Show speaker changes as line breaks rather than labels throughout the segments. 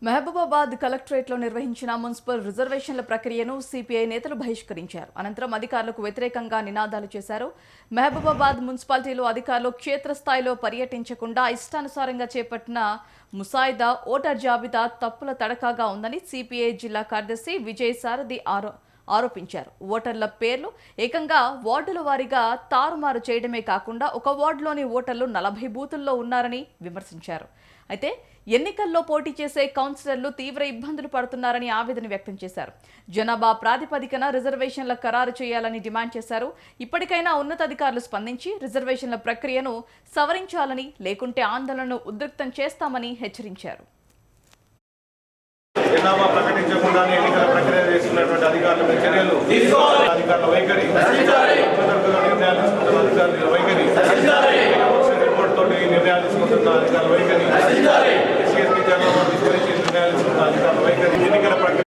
మహబూబాబాద్ కలెక్టరేట్లో నిర్వహించిన మున్సిపల్ రిజర్వేషన్ల ప్రక్రియను సిపిఐ నేతలు బహిష్కరించారు. అనంతరం అధికారులకు వ్యతిరేకంగా నినాదాలు చేశారు. మహబూబాబాద్ మున్సిపాలిటీలో అధికారులు క్షేత్రస్థాయిలో పర్యటించకుండా ఇష్టానుసారంగా చేపట్టిన ముసాయిదా ఓటర్ జాబితా తప్పుల తడకగా ఉందని సిపిఐ జిల్లా కార్యదర్శి విజయ్ సారథి ఆరోపించారు. ఓటర్ల పేర్లు ఏకంగా వార్డుల వారీగా తారుమారు చేయడమే కాకుండా ఒక వార్డులోని ఓటర్లు 40 బూతుల్లో ఉన్నారని విమర్శించారు. అయితే ఎన్నికల్లో పోటీ చేసే కౌన్సిలర్లు తీవ్ర ఇబ్బందులు పడుతున్నారని ఆవేదన వ్యక్తం చేశారు. జనాభా ప్రాతిపదికన రిజర్వేషన్ల ఖరారు చేయాలని డిమాండ్ చేశారు. ఇప్పటికైనా ఉన్నతాధికారులు స్పందించి రిజర్వేషన్ల ప్రక్రియను సవరించాలని, లేకుంటే ఆందోళనను ఉధృతం చేస్తామని హెచ్చరించారు.
జనాభా ప్రకటించకుండానే ఎన్నికల ప్రక్రియ చేస్తున్నటువంటి అధికారుల చర్యలు, అధికారుల వైఖరి, నిర్ణయాలు తీసుకుంటున్న అధికారుల వైఖరి, రిపోర్ట్ తోటి నిర్ణయాలు తీసుకుంటున్న అధికారుల వైఖరి, ఎస్సీ జనాభా విస్తరించి నిర్ణయాలు తీసుకుంటున్న అధికారుల వైఖరి, ఎన్నికల ప్రక్రియ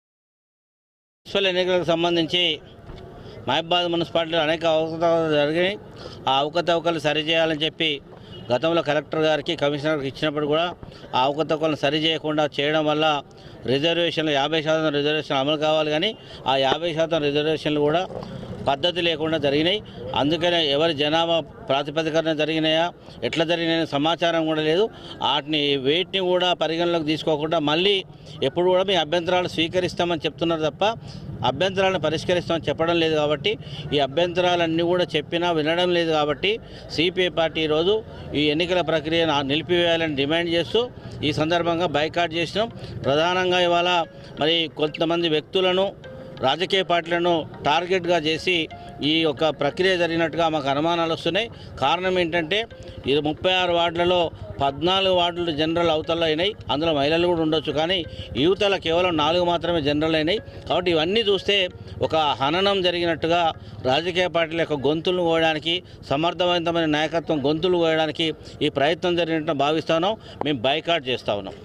మున్సిపల్ ఎన్నికలకు సంబంధించి మహబూబాబాద్ మున్సిపాలిటీలో అనేక అవకతవకలు జరిగాయి. ఆ అవకతవకలు సరిచేయాలని చెప్పి గతంలో కలెక్టర్ గారికి, కమిషనర్కి ఇచ్చినప్పుడు కూడా ఆ అవకతవకలను సరిచేయకుండా చేయడం వల్ల రిజర్వేషన్లు 50% రిజర్వేషన్ అమలు కావాలి, కానీ ఆ 50% రిజర్వేషన్లు కూడా పద్ధతి లేకుండా జరిగినాయి. అందుకనే ఎవరి జనాభా ప్రాతిపదికన జరిగినాయా, ఎట్లా జరిగినాయనే సమాచారం కూడా లేదు. వేటిని కూడా పరిగణలోకి తీసుకోకుండా మళ్ళీ ఎప్పుడు కూడా మీ అభ్యంతరాలు స్వీకరిస్తామని చెప్తున్నారు తప్ప అభ్యంతరాలను పరిష్కరిస్తామని చెప్పడం లేదు. కాబట్టి ఈ అభ్యంతరాలన్నీ కూడా చెప్పినా వినడం లేదు. కాబట్టి సిపిఐ పార్టీ ఈరోజు ఈ ఎన్నికల ప్రక్రియను నిలిపివేయాలని డిమాండ్ చేస్తూ ఈ సందర్భంగా బైకాట్ చేసినాం. ప్రధానంగా ఇవాళ మరి కొంతమంది వ్యక్తులను, రాజకీయ పార్టీలను టార్గెట్గా చేసి ఈ యొక్క ప్రక్రియ జరిగినట్టుగా మాకు అనుమానాలు వస్తున్నాయి. కారణం ఏంటంటే ఇది 36 వార్డులలో 14 వార్డులు జనరల్ అవతల అయినాయి. అందులో మహిళలు కూడా ఉండొచ్చు, కానీ యువతల కేవలం 4 మాత్రమే జనరల్ అయినాయి. కాబట్టి ఇవన్నీ చూస్తే ఒక హననం జరిగినట్టుగా రాజకీయ పార్టీల యొక్క గొంతులు కోయడానికి, సమర్థవంతమైన నాయకత్వం గొంతులు కోయడానికి ఈ ప్రయత్నం జరిగినట్టు భావిస్తాను. మేము బైకాట్ చేస్తా ఉన్నాం.